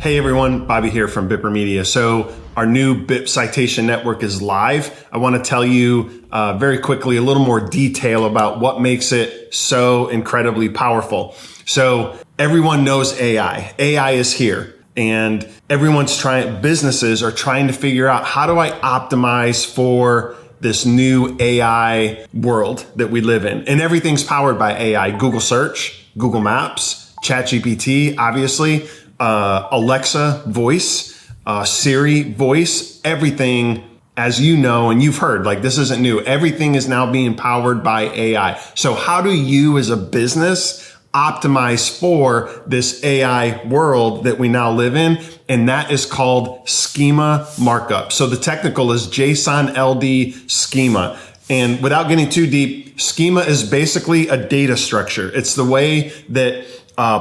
Hey everyone, Bobby here from Bipper Media. So our new BIP Citation network is live. I want to tell you very quickly a little more detail about what makes it so incredibly powerful. So everyone knows AI. AI is here and businesses are trying to figure out, how do I optimize for this new AI world that we live in? And everything's powered by AI. Google Search, Google Maps, ChatGPT, obviously, Alexa voice, Siri voice, everything, as you know, and you've heard, like, this isn't new. Everything is now being powered by AI. So how do you as a business optimize for this AI world that we now live in? And that is called Schema Markup. So the technical is JSON LD Schema. And without getting too deep, Schema is basically a data structure. It's the way that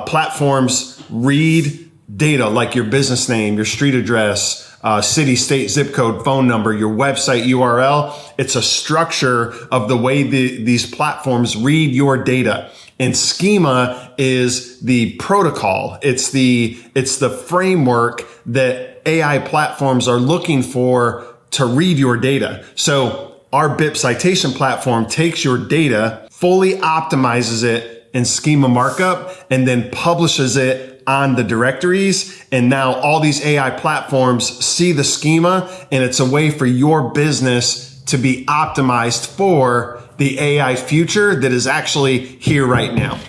platforms read data, like your business name, your street address, city, state, zip code, phone number, your website URL. It's a structure of the way these platforms read your data. And Schema is the protocol. It's the framework that AI platforms are looking for to read your data. So our BIP Citation platform takes your data, fully optimizes it in Schema Markup, and then publishes it on the directories. And now all these AI platforms see the schema, and it's a way for your business to be optimized for the AI future that is actually here right now.